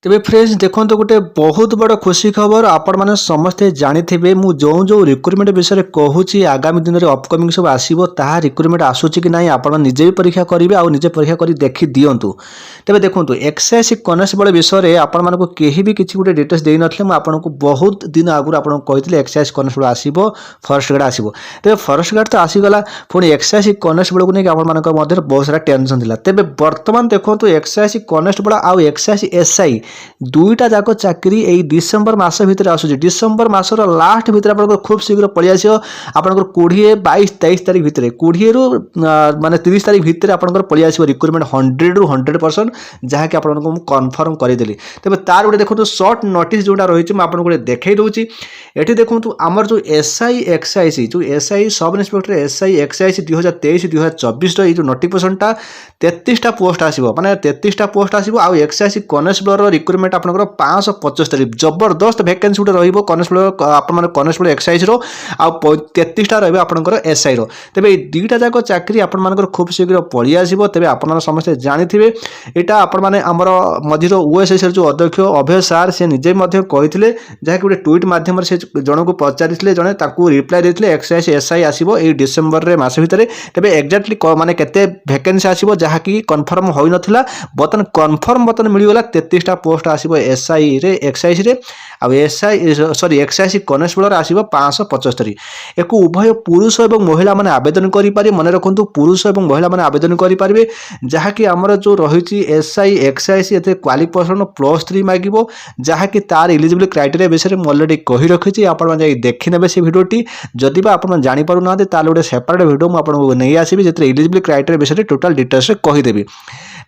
तेबे फ्रेंड्स देखो गोटे बहुत बड़ खुशी खबर आपण मैंने समस्ते जानी मु जो जो रिक्रुटमेंट विषय कहूँ आगामी दिन में अपकमिंग सब आसो ता रिक्रुटमेंट आसूची कि नहीं आप निजे भी परीक्षा करेंगे आउ निजे परीक्षा कर देखी दिंतु तेज देखो एक्साइज कनेस्टेबल विषय में आपण मानक कहीं भी किसी गोटे डिटेल्स दे ना आपको बहुत दिन आगुरी आपको कही एक्साइज कनेस्टेबल आसो फॉरेस्ट गार्ड आसो तेज फॉरेस्ट गार्ड तो आसीगला पुणी एक्साइज कनेस्टेबल को लेकिन आप बहुत सारा टेंशन था तेज बर्तमान देखो एक्साइज कनेस्टेबल आउ एक्साइज एसआई दुईटा जाक चाकरी यही डिसेम्बर मस भितर आसूँ डिसेम्बर मसर लास्ट भितर आप खूब शीघ्र पलि आस आपंकर 20-22-23 तारीख भितर 20 रु माने 30 तारीख भितर आपंकर पलि आस रिक्रुटमेंट 100 रु 100% जहाँकि आपको कन्फर्म करदेली तेज तार गोटे देखो सर्ट नोटिस जोटा रही है आपको गोटे देखई दूसरी ये देखो आमर जो एसआई एक्साइज जो SI sub inspector SI excise 2023-2024 जो नोटिफिकेशनटा 33टा पोस्ट आसो माने 33टा पोस्ट आसो आउ एक्साइज कनेस्टेबल रिक्रुटमेंट आपंकर 575 जबरदस्त भैकेंसी गोटे रही कनेस्टेबल आपने कनेस्टेबल एक्साइज रो आउ 33टा रही आपंकर एसआई रो तेज दुईटा जाक चाकरी आपंकर खूब शीघ्र पलि आसो तेज आप समस्ते जानी यहाँ आपमर मझीर ओएसएस जो अध्यक्ष अभय सार से निजे कहते जहाँकि गोटे ट्वीट मध्यम से जन को पचारि जड़े रिप्लाई देते एक्साइज एसआई आसो ये डिसेम्बर मस भितर तेज एक्जाक्टली माने केते भैकेंसी आसो जहाँकि कन्फर्म हो नाला बर्तमान कन्फर्म बर्तमान मिलगला 33टा पोस्ट आसो एसआई रे एक्साइज रे आ एसआई सॉरी एक्साइज कनेस्टेबल आसो 575 एक उभय पुरुष और महिला माने आवेदन करें मन रखु पुरुष और महिला माने आवेदन करेंगे जहाँकि आमर जो रही एसआई एक्साइज ये क्वालिफिकेशन +3 मांग जहाँकि तार इलिजिबल क्राइटेरिया विषय में अलरेडी कही रखी आप देखने से भिडियोटी जदि आप जापर ना गोटे सेपरेट भिडियो मुझे नहीं आसबि जो इलिजिबल क्राइटेरिया विषय टोटाल डिटेल्स कहीदेवी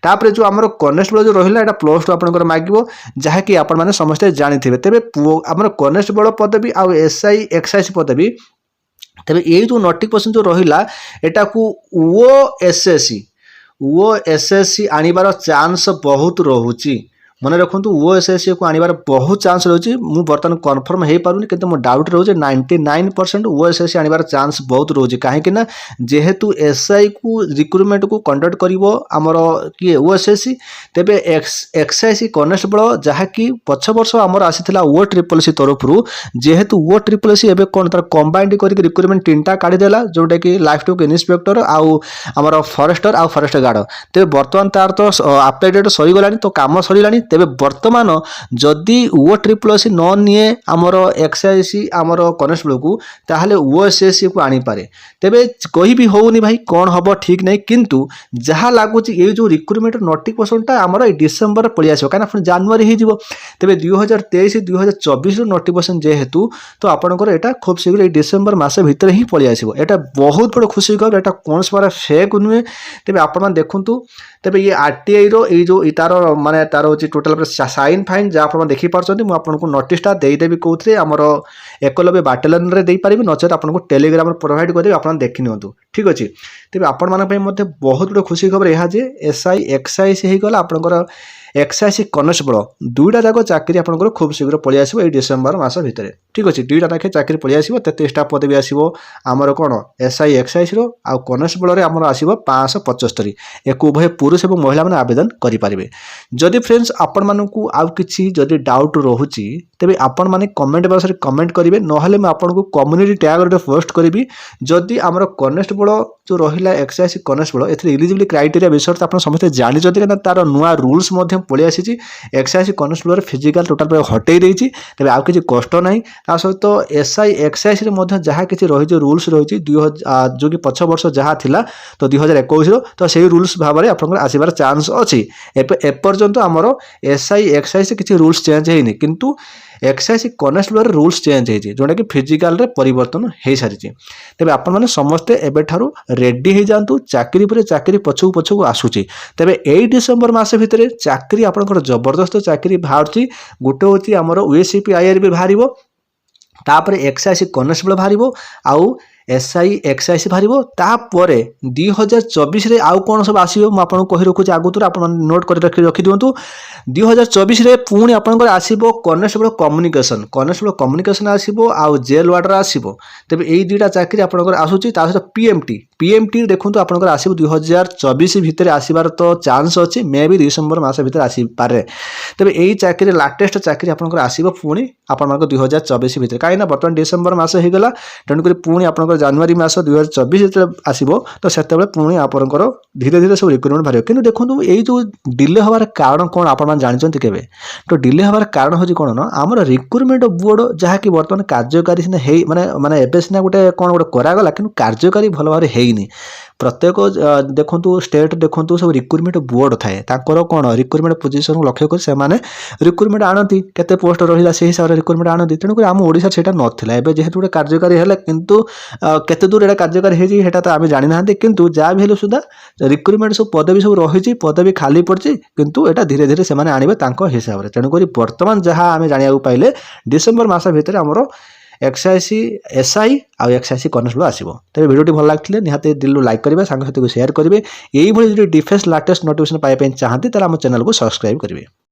तापर जो आमर कनेस्टेबल जो रहा है +2 आपंकर मांग जहाँकि आपने समस्ते जानी तेज आम कनेस्टेबल पदवी आउ एसआई एक्साइज पदवी तेज ये जो नोटिफिकेशन जो रहा यहाँ को ओएसएससी आनिबार चांस बहुत रोचे मन रखु ओएसएससी को आनिबार बहुत चांस रोचे मु बर्तमान कन्फर्म हो पारुनी किंतु मो डाउट रोचे 99% ओएसएससी आनिबार चांस बहुत रोचे कहीं जेहेतु एसआई को रिक्रुटमेंट को कंडक्ट करिवो आमर किए ओएसएससी तेबे एक्साइज कनेस्टेबल जहाँकि पछ वर्ष आमर आसीथिला ओ ट्रिपल सी तरफ जेहेतु ओ ट्रिपल सी एबे कोन तार कंबाइंड करके रिक्रुटमेंट 3टा काढ़ी देला जोटा कि लाइफ टू इन्स्पेक्टर आउ आमर फॉरेस्टर आउ फॉरेस्ट गार्ड तेबे बर्तमान तार तो अप्लाई डेट सरी गलानी तो काम सरीलानी तेबे वर्तमान जदि ओ ट्रिपल सी न निए आमर एक्साइज आमर कनेस्टेबल को ताहले ओएसएससी को आनी पारे तेबे कही भी होउनी भाई कौन हम ठीक नहीं किंतु जहाँ लगुच ये जो रिक्रुटमेंट नोटिफिकेशनटा आमर डिसेम्बर पलि आसो कहीं जनवरी हो तेबे 2023-2024 नोटिफिकेशन जेहेतु तो आपंकर यहाँ खूब शीघ्र डिसेम्बर मस भितर ही पलि आसो यहाँ बहुत बड़ खुशी खबर यहाँ कौन बार फेक नुहे तेज आप देखु तेज ये आरटीआई रो जो तार माने तार हो टोटाल साइन फाइन जहाँ आप देखिपारे मुझे नोटिसटा देदेवी कौन आमर एकलव्य बाटालियन रे दे पारिबे नचेत आपको टेलीग्राम प्रोवाइड करदेवी आप देखी नियंतु ठीक अच्छे तेज आपण मानक बहुत बड़ खुशी खबर यह जे एसआई एक्साइज हो गला आपंकर एक्साइज कनेस्टेबल दुईटा जाक चाकरी आपंकर खूब शीघ्र पलि आसो ये डिसेम्बर मस भितर ठीक अच्छे दुईटा लाखे चाकरी पलि आसो 33टा पदवी आसो आमर कौन एसआई एक्साइज रो आउ कनेस्टेबल रे आमर आसो 575 एक उभय पुरुष और महिला माने आवेदन करेंगे जदि फ्रेंड्स आपण मानकू आउ किछि जदि डाउट रोहुची तेबे आपण माने कमेंट बॉक्स रे कमेंट करेंगे नहले मैं आपको कम्युनिटी टैग रे पोस्ट करी जदि आमर कनेस्टेबल जो रहा एक्साइज कनेस्टेबल ए इलिजिबल क्राइटेरिया विषय तो आप समस्त जानी तार नुआ रूल्स पलि आसी एक्साइज कनेस्टेबल फिजिकल टोटाल हटई देती तेज आउ कि कष्ट ना ता सहित एसआई एक्साइज जहाँ किसी रही रूल्स रही जो कि पछ वर्ष जहाँ थिला तो 2021 तो से रूल्स भाव में आप आसबार चांस अच्छी एपर्यंत आमर एसआई एक्साइज किसी रूल्स चेंज होनी किंतु एक्साइज कनेस्टेबल रूल्स चेंज होती जोटा कि फिजिकल रे परिवर्तन हो सारी तेज आपने समस्ते एबेठारु रेडी हो जातु चाकरी पर चाकरी पछकू पछकू आसूची तेबे 8 डिसेम्बर मस भितर चाकरी आपंकर जबरदस्त चाकरी बाहर गोटे हूँ आमर ओएसीपी आईआरबी बाहर तापर एक्साइज कनेस्टेबल बाहर आउ SI XIC ବାହାରିବ। ତାପରେ 2024 ଆଉ କ'ଣ ସବୁ ଆସିବ ମୁଁ ଆପଣଙ୍କୁ କହି ରଖୁଛି ଆଗତୁରା, ଆପଣମାନେ ନୋଟ୍ କରି ରଖିଦିଅନ୍ତୁ। 2024 ପୁଣି ଆପଣଙ୍କର ଆସିବ କନେଷ୍ଟବଳ କମ୍ୟୁନିକେସନ୍ ଆସିବ, ଆଉ ଜେଲ୍ ୱାର୍ଡର ଆସିବ। ତେବେ ଏଇ ଦୁଇଟା ଚାକିରି ଆପଣଙ୍କର ଆସୁଛି। ତା ସହିତ PMT ଦେଖନ୍ତୁ ଆପଣଙ୍କର ଆସିବ 2024 ଭିତରେ ଆସିବାର ତ ଚାନ୍ସ ଅଛି, ମେ ବି ଡିସେମ୍ବର ମାସ ଭିତରେ ଆସିପାରେ। ତେବେ ଏଇ ଚାକିରି ଲାଟେଷ୍ଟ ଚାକିରି ଆପଣଙ୍କର ଆସିବ ପୁଣି ଆପଣଙ୍କର 2024 ଭିତରେ, କାହିଁକିନା ବର୍ତ୍ତମାନ ଡିସେମ୍ବର ମାସ ହେଇଗଲା, ତେଣୁକରି ପୁଣି ଆପଣଙ୍କର ଜାନୁଆରୀ ମାସ 2024 ଯେତେବେଳେ ଆସିବ ତ ସେତେବେଳେ ପୁଣି ଆପଣଙ୍କର ଧୀରେ ଧୀରେ ସବୁ ରିକ୍ରୁଟମେଣ୍ଟ ବାହାରିବ। କିନ୍ତୁ ଦେଖନ୍ତୁ ଏଇ ଯେଉଁ ଡିଲେ ହେବାର କାରଣ କ'ଣ ଆପଣମାନେ ଜାଣିଛନ୍ତି କେବେ? ତ ଡିଲେ ହେବାର କାରଣ ହେଉଛି କ'ଣ ନା, ଆମର ରିକ୍ରୁଟମେଣ୍ଟ ବୋର୍ଡ଼ ଯାହାକି ବର୍ତ୍ତମାନ କାର୍ଯ୍ୟକାରୀ ସିନା ହେଇ ମାନେ ଏବେ ସିନା ଗୋଟେ କ'ଣ ଗୋଟେ କରାଗଲା, କିନ୍ତୁ କାର୍ଯ୍ୟକାରୀ ଭଲ ଭାବରେ ହେଇନି। ପ୍ରତ୍ୟେକ ଦେଖନ୍ତୁ ଷ୍ଟେଟ୍ ଦେଖନ୍ତୁ ସବୁ ରିକ୍ରୁଟମେଣ୍ଟ ବୋର୍ଡ଼ ଥାଏ, ତାଙ୍କର କ'ଣ ରିକ୍ରୁଟମେଣ୍ଟ ପୋଜିସନକୁ ଲକ୍ଷ୍ୟ କରି ସେମାନେ ରିକ୍ରୁଟମେଣ୍ଟ ଆଣନ୍ତି, କେତେ ପୋଷ୍ଟ ରହିଲା ସେହି ହିସାବରେ ରିକ୍ରୁଟମେଣ୍ଟ ଆଣନ୍ତି। ତେଣୁକରି ଆମ ଓଡ଼ିଶାରେ ସେଇଟା ନଥିଲା, ଏବେ ଯେହେତୁ ଗୋଟେ କାର୍ଯ୍ୟକାରୀ ହେଲା, କିନ୍ତୁ କେତେ ଦୂର ଏଇଟା କାର୍ଯ୍ୟକାରୀ ହେଇଛି ସେଇଟା ତ ଆମେ ଜାଣିନାହାନ୍ତି। କିନ୍ତୁ ଯାହା ବି ହେଲେ ସୁଦ୍ଧା ରିକ୍ରୁଟମେଣ୍ଟ ସବୁ ପଦବୀ ସବୁ ରହିଛି, ପଦବୀ ଖାଲି ପଡ଼ିଛି, କିନ୍ତୁ ଏଇଟା ଧୀରେ ଧୀରେ ସେମାନେ ଆଣିବେ ତାଙ୍କ ହିସାବରେ। ତେଣୁକରି ବର୍ତ୍ତମାନ ଯାହା ଆମେ ଜାଣିବାକୁ ପାଇଲେ ଡିସେମ୍ବର ମାସ ଭିତରେ ଆମର SI ଆଉ XIC କନେଷ୍ଟବଳ ଆସିବ। ତେବେ ଭିଡ଼ିଓଟି ଭଲ ଲାଗିଥିଲେ ନିହାତି ଦିଲ୍ଲୁ ଲାଇକ୍ କରିବେ, ସାଙ୍ଗସାଥିକୁ ସେୟାର କରିବେ। ଏଇଭଳି ଯଦି ଡିଫେନ୍ସ ଲାଟେଷ୍ଟ ନୋଟିଫିକେସନ୍ ପାଇବା ପାଇଁ ଚାହାନ୍ତି ତାହେଲେ ଆମ ଚ୍ୟାନେଲକୁ ସବସ୍କ୍ରାଇବ୍ କରିବେ।